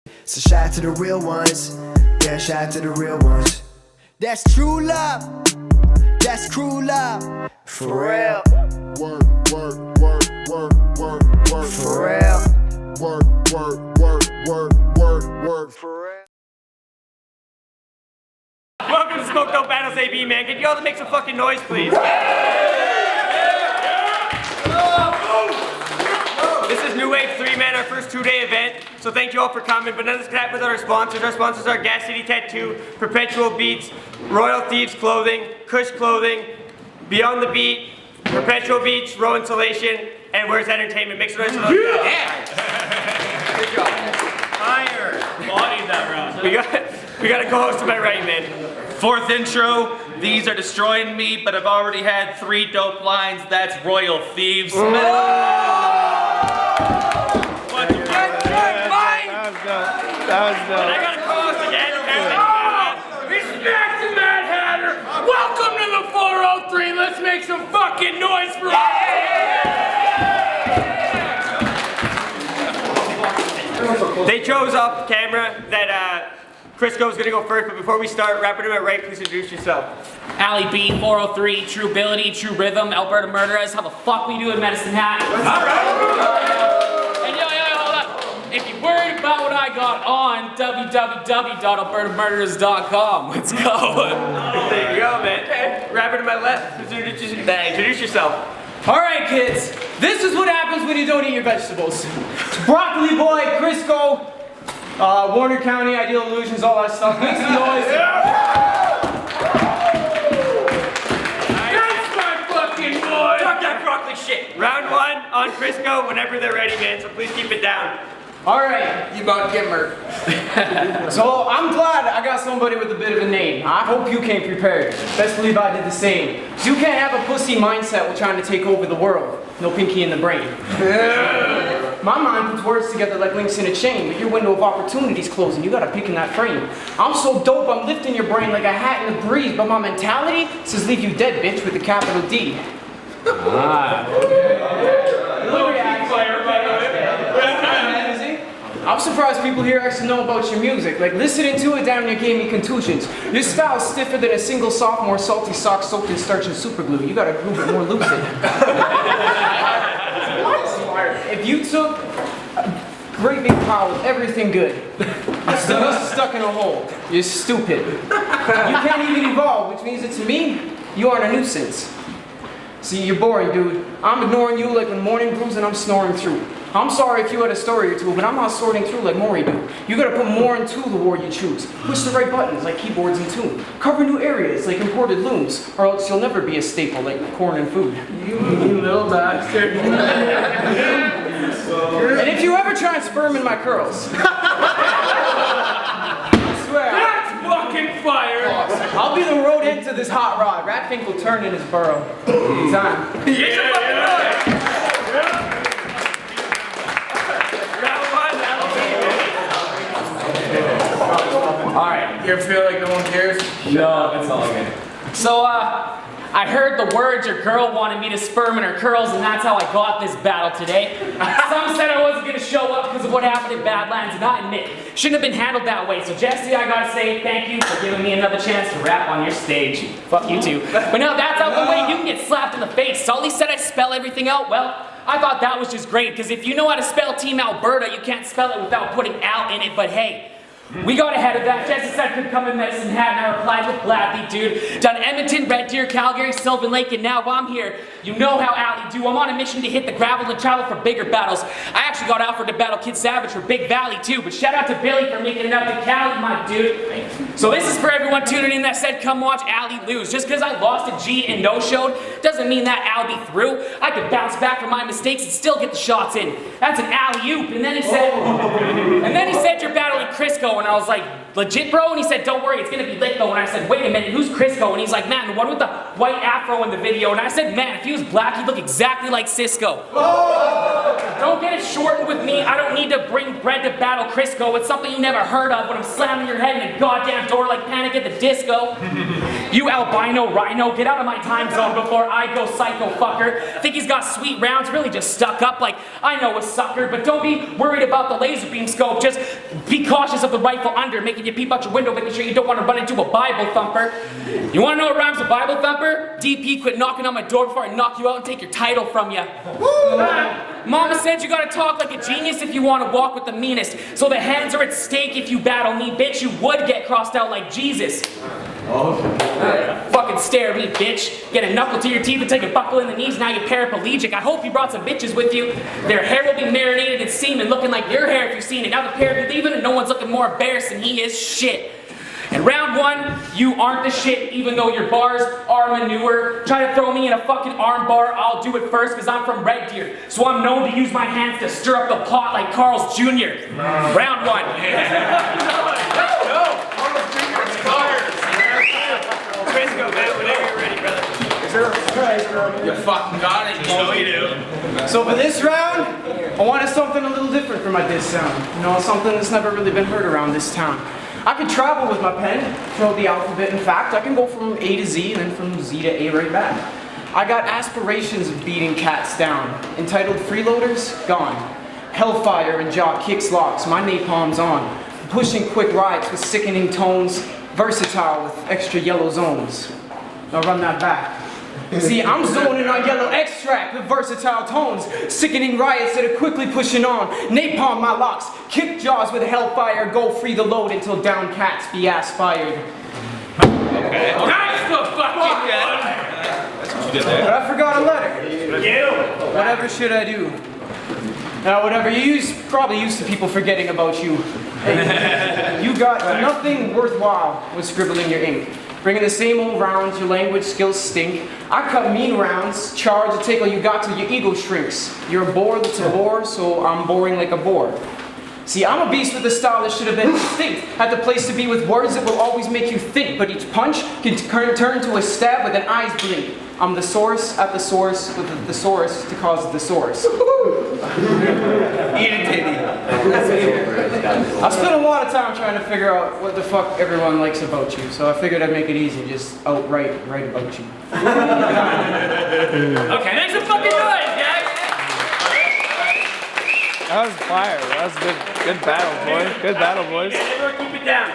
So shout out to the real ones. Yeah, shout out to the real ones. That's true love. That's crew love. For real. Work, work, work, work, work, work. For real. Work, work, work, work, work, work. For real. Welcome to Smoked Out Battles AB, man. Can you all make some fucking noise, please? This is New Wave 3, man, our first two-day event. So thank you all for coming. But none of this can happen without our sponsors. Our sponsors are Gas City Tattoo, Perpetual Beats, Royal Thieves Clothing, Kush Clothing, Beyond the Beat, Perpetual Beats, Row Insulation, and Where's Entertainment. Make some noise for those guys. Yeah! Good job. Fire! Bodied that round. We got a co-host to my right, man. Fourth intro, these are destroying me, but I've already had 3 dope lines. That's Royal Thieves. What the fuck? And I got a co-host again. Respect to Mad Hatter! Welcome to the 403! Let's make some fucking noise for They chose off camera that Crisko's gonna go first, but before we start, rapper to my right, please introduce yourself. Ali B, 403, True Ability, True Rhythm, Alberta Murderers, how the fuck we do in Medicine Hat? Alright! And yo, hold up. If you're worried about what I got on, www.albertamurderers.com. Let's go. There you go, man. Okay. Rapper to my left, introduce yourself. Alright kids, this is what happens when you don't eat your vegetables. It's Broccoli Boy, Crisko, Warner County, Ideal Illusions, all that stuff. Make some noise. That's my fucking boy! Fuck that broccoli shit. Round 1 on Crisko whenever they're ready, man, so please keep it down. Alright, You about to get murked. so I'm glad I got somebody with a bit of a name. I hope you came prepared. Best believe I did the same. 'Cause you can't have a pussy mindset while trying to take over the world. No pinky in the brain. My mind puts words together like links in a chain, but your window of opportunity's closing. You gotta pick in that frame. I'm so dope, I'm lifting your brain like a hat in the breeze, but my mentality says leave you dead, bitch, with a capital D. I'm surprised people here actually know about your music. Like, listening to it damn near gave me contusions. Your style's stiffer than a single sophomore salty sock soaked in starch and super glue. You gotta groove it more lucid. If you took a great big pile of everything good, you're still stuck in a hole. You're stupid. You can't even evolve, which means that to me, you aren't a nuisance. See, you're boring, dude. I'm ignoring you like when morning brews and I'm snoring through. I'm sorry if you had a story or two, but I'm not sorting through like Maury do. You gotta put more into the war you choose. Push the right buttons like keyboards in tune. Cover new areas like imported looms, or else you'll never be a staple like corn and food. You little bastard. And if you ever try and sperm in my curls, I swear, That's fucking fire! I'll be the road into this hot rod. Ratfink will turn in his burrow. Time. Alright, you ever feel like no one cares? No, that's all good. So, I heard the words your girl wanted me to sperm in her curls, and that's how I got this battle today. Some said I wasn't gonna show up because of what happened in Badlands, and I admit, shouldn't have been handled that way. So Jesse, I gotta say thank you for giving me another chance to rap on your stage. Fuck you too. But now that's out the way, you can get slapped in the face. Sully said I spell everything out. Well, I thought that was just great, because if you know how to spell Team Alberta, you can't spell it without putting Al in it, but hey. We got ahead of that. Jesse said could come in Medicine Hat, and I replied with gladly, dude. Done Edmonton, Red Deer, Calgary, Sylvan Lake, and now I'm here. You know how Ali do. I'm on a mission to hit the gravel and travel for bigger battles. I actually got offered to battle Kid Savage for Big Valley too, but shout out to Billy for making it up to Cali, my dude. So this is for everyone tuning in that said come watch Ali lose. Just because I lost a G and no-showed doesn't mean that I'll be through. I could bounce back from my mistakes and still get the shots in. That's an alley-oop. And then he said you're battling Crisko, and I was like, legit, bro? And he said, don't worry, it's gonna be lit though. And I said, wait a minute, who's Crisko? And he's like, man, the one with the white afro in the video. And I said, man, if he was black, he'd look exactly like Cisco. Don't get it shortened with me. I don't need to bring bread to battle Crisko. It's something you never heard of when I'm slamming your head in a goddamn door like Panic at the Disco. You albino rhino, get out of my time zone before I go psycho fucker. Think he's got sweet rounds, really just stuck up like I know a sucker. But don't be worried about the laser beam scope. Just Be cautious of the rifle under, making you peep out your window, making sure you don't want to run into a Bible thumper. You want to know what rhymes with Bible thumper? DP, quit knocking on my door before I knock you out and take your title from you. Mama said you gotta talk like a genius if you want to walk with the meanest. So the hands are at stake if you battle me, bitch. You would get crossed out like Jesus. Fucking stare at me, bitch. Get a knuckle to your teeth until you buckle in the knees. Now you're paraplegic. I hope you brought some bitches with you. Their hair will be marinated in semen, looking like your hair if you've seen it. Now the pair of you leaving, and no one's looking more embarrassed than he is. Shit. And round one, you aren't the shit, even though your bars are manure. Try to throw me in a fucking arm bar, I'll do it first, because I'm from Red Deer. So I'm known to use my hands to stir up the pot like Carl's Jr. Round one. Crisko, man, whenever you're ready, brother. You fucking got it. You know you do. So for this round, I wanted something a little different for my diss sound. You know, something that's never really been heard around this town. I could travel with my pen throughout the alphabet. In fact, I can go from A to Z and then from Z to A right back. I got aspirations of beating cats down. Entitled Freeloaders, gone. Hellfire and jaw kicks locks, my napalm's on. Pushing quick rides with sickening tones. Versatile with extra yellow zones. Now run that back. See, I'm zoning on yellow extract with versatile tones. Sickening riots that are quickly pushing on. Napalm my locks, kick jaws with hellfire. Go free the load until down cats be ass fired. Okay. That's the fucking one. That's what you did there. But I forgot a letter. Whatever should I do? Now, whatever you use, probably used to people forgetting about you. Hey, you got nothing worthwhile with scribbling your ink. Bringing the same old rounds, your language skills stink. I cut mean rounds, charge to take all you got till your ego shrinks. You're a bore that's a bore, so I'm boring like a bore. See, I'm a beast with a style that should have been distinct. Had the place to be with words that will always make you think, but each punch can turn to a stab with an eyes blink. I'm the source at the source with the thesaurus to cause the source. Eat it, titty. I spent a lot of time trying to figure out what the fuck everyone likes about you, so I figured I'd make it easy, just outright write about you. Okay, make some fucking noise, guys! That was fire. That was good battle, boys. Good battle, boys. Everyone keep it down.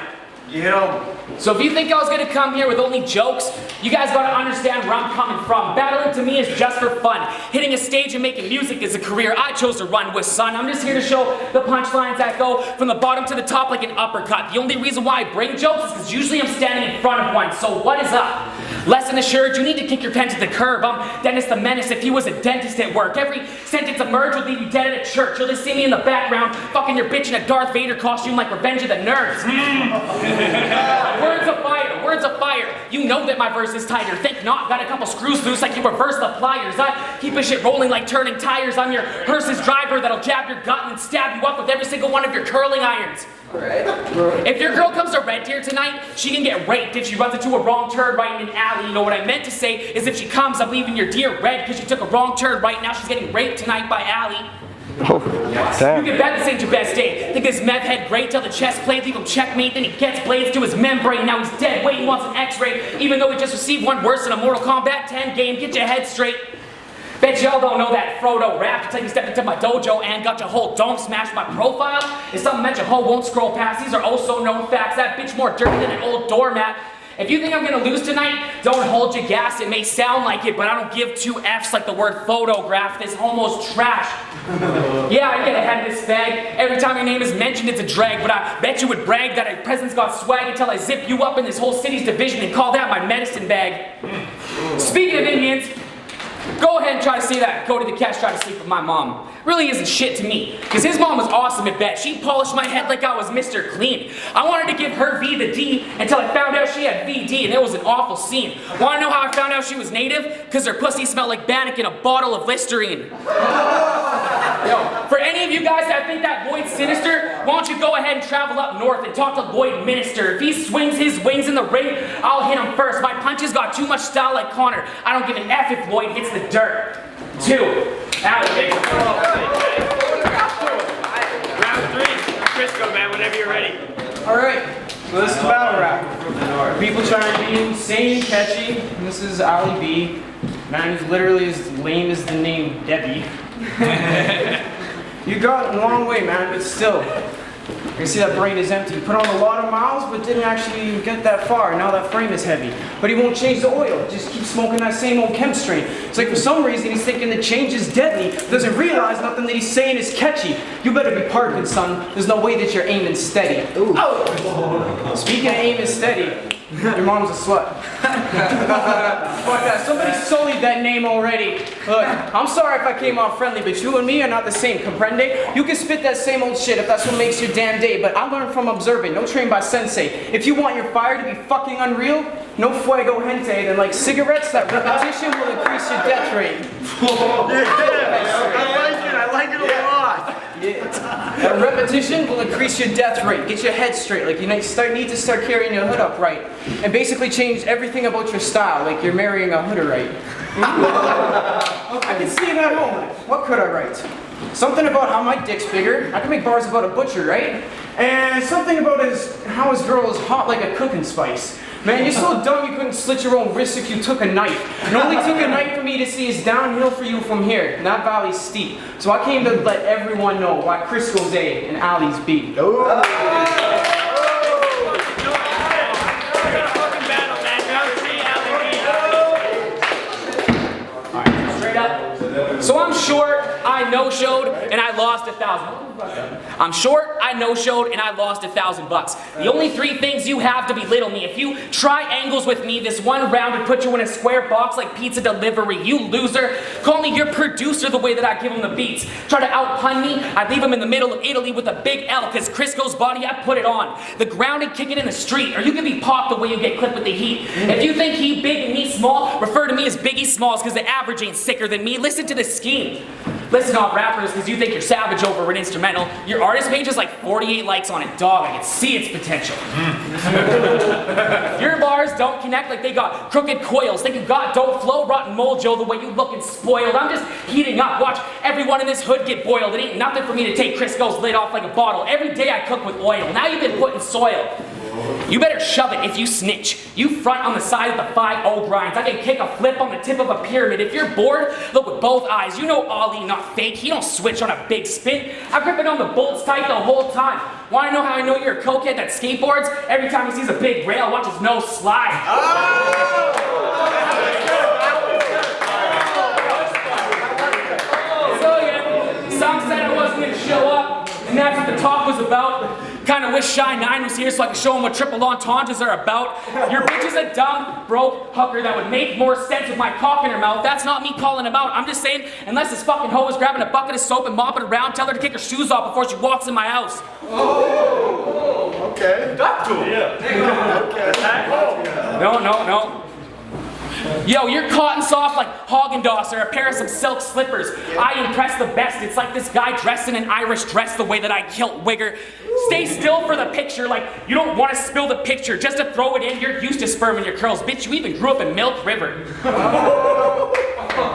So if you think I was gonna come here with only jokes, you guys gotta understand where I'm coming from. Battling to me is just for fun. Hitting a stage and making music is a career I chose to run with, son. I'm just here to show the punchlines that go from the bottom to the top like an uppercut. The only reason why I bring jokes is because usually I'm standing in front of one. So what is up? Lesson assured, you need to kick your pen to the curb. I'm Dennis the Menace if he was a dentist at work. Every sentence emerged would leave you dead at a church. You'll just see me in the background, fucking your bitch in a Darth Vader costume like Revenge of the Nerds. Words of fire, words of fire. You know that my verse is tighter. Think not, got a couple screws loose like you reverse the pliers. I keep this shit rolling like turning tires. I'm your hearse's driver that'll jab your gut and stab you up with every single one of your curling irons. If your girl comes to Red Deer tonight, she can get raped if she runs into a wrong turn right in an alley. You know what I meant to say is if she comes, I'm leaving your deer red because she took a wrong turn right. Now she's getting raped tonight by Allie. Oh, damn. You can bet this ain't your best day. Think his meth head great till the chest plate, leave him checkmate, then he gets blades to his membrane. Now he's dead, wait, he wants an x-ray, even though he just received one worse than a Mortal Kombat 10 game. Get your head straight. Bet y'all don't know that Frodo rap until you stepped into my dojo and got your whole dome smashed my profile. It's something that your hoe won't scroll past. These are also known facts. That bitch more dirty than an old doormat. If you think I'm gonna lose tonight, don't hold your gas. It may sound like it, but I don't give two F's like the word photograph. This homo's trash. Yeah, I get ahead of this fag. Every time your name is mentioned, it's a drag, but I bet you would brag that a presence got swag until I zip you up in this whole city's division and call that my medicine bag. Speaking of Indians, go ahead and try to say that Go to the Catch, try to sleep with my mom. Really isn't shit to me, because his mom was awesome at bet. She polished my head like I was Mr. Clean. I wanted to give her V the D until I found out she had VD, and it was an awful scene. Want to know how I found out she was native? Because her pussy smelled like Bannock in a bottle of Listerine. Yo, for any of you guys that think that Lloyd's sinister, why don't you go ahead and travel up north and talk to Lloyd Minister. If he swings his wings in the ring, I'll hit him first. My punches got too much style like Connor. I don't give an F if Lloyd hits the dirt. 2. Round 3, Crisko, man, whenever you're ready. Alright, so this is battle rap. People trying to be insane and catchy. And this is Ali B. Man who's literally as lame as the name Debbie. You got a long way, man, but still. You can see that brain is empty. He put on a lot of miles, but didn't actually get that far. Now that frame is heavy. But he won't change the oil. Just keep smoking that same old chem strain. It's like for some reason he's thinking the change is deadly. Doesn't realize nothing that he's saying is catchy. You better be parking, son. There's no way that you're aiming steady. Ooh. Oh. Speaking of aiming steady, your mom's a slut. Fuck that. Somebody sullied that name already. Look, I'm sorry if I came off friendly, but you and me are not the same, comprende? You can spit that same old shit if that's what makes your damn day, but I learned from observing, no trained by sensei. If you want your fire to be fucking unreal, no fuego gente, then like cigarettes, that repetition will increase your death rate. I like it a lot. Yeah. That repetition will increase your death rate. Get your head straight. Like you need to start carrying your hood up right, and basically change everything about your style. Like you're marrying a hooderite. I can see it at home. What could I write? Something about how my dick's bigger. I can make bars about a butcher, right? And something about how his girl is hot like a cooking spice. Man, you're so dumb you couldn't slit your own wrist if you took a knife. It only took a knife for me to see it's downhill for you from here, and that valley's steep. So I came to let everyone know why Crisko's A and Ali's B. So I'm short, I no-showed, and I lost $1,000. I'm short, I no-showed, and I lost $1,000. The only three things you have to belittle me. If you try angles with me, this one round would put you in a square box like pizza delivery. You loser. Call me your producer the way that I give him the beats. Try to out-pun me, I'd leave him in the middle of Italy with a big L, cause Crisko's body, I put it on. The ground and kick it in the street, or you can be popped the way you get clipped with the heat. If you think he big and me small, refer to me as Biggie Smalls, cause the average ain't sicker than me. Listen to the scheme. Listen off rappers because you think you're savage over an instrumental. Your artist page has like 48 likes on it. Dog, I can see its potential. Your bars don't connect like they got crooked coils. Think you got dope flow, rotten mojo the way you lookin' spoiled. I'm just heating up. Watch everyone in this hood get boiled. It ain't nothing for me to take Crisko's lid off like a bottle. Every day I cook with oil. Now you've been put in soil. You better shove it if you snitch. You front on the side of the 5-0 grinds. I can kick a flip on the tip of a pyramid. If you're bored, look with both eyes. You know Ali, not fake. He don't switch on a big spin. I grip it on the bolts tight the whole time. Wanna know how I know you're a cokehead that skateboards? Every time he sees a big rail, watch his nose slide. So yeah, some said I wasn't gonna show up, and that's what the talk was about. Kinda wish Shy 9 was here so I could show him what triple entendres are about. Your bitch is a dumb, broke hooker that would make more sense with my cock in her mouth. That's not me calling him out. I'm just saying, unless this fucking hoe is grabbing a bucket of soap and mopping around, tell her to kick her shoes off before she walks in my house. Oh, okay. That's cool. Yeah. Okay. No. Yo, you're cotton soft like Haagen-Dazs or a pair of some silk slippers. I impress the best. It's like this guy dressed in an Irish dress the way that I kilt Wigger. Stay still for the picture like you don't want to spill the picture. Just to throw it in, you're used to sperm in your curls. Bitch, you even grew up in Milk River.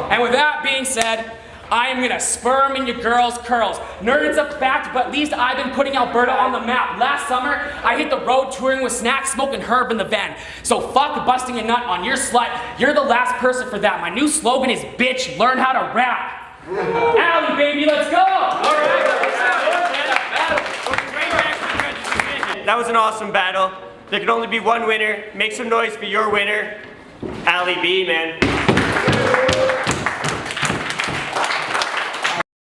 And with that being said, I am gonna sperm in your girl's curls. Nerd, it's a fact, but at least I've been putting Alberta on the map. Last summer, I hit the road touring with snacks, smoking herb in the van. So fuck busting a nut on your slut. You're the last person for that. My new slogan is, bitch, learn how to rap. Allie, baby, let's go! All right. That was an awesome battle. There can only be one winner. Make some noise for your winner, Allie B, man.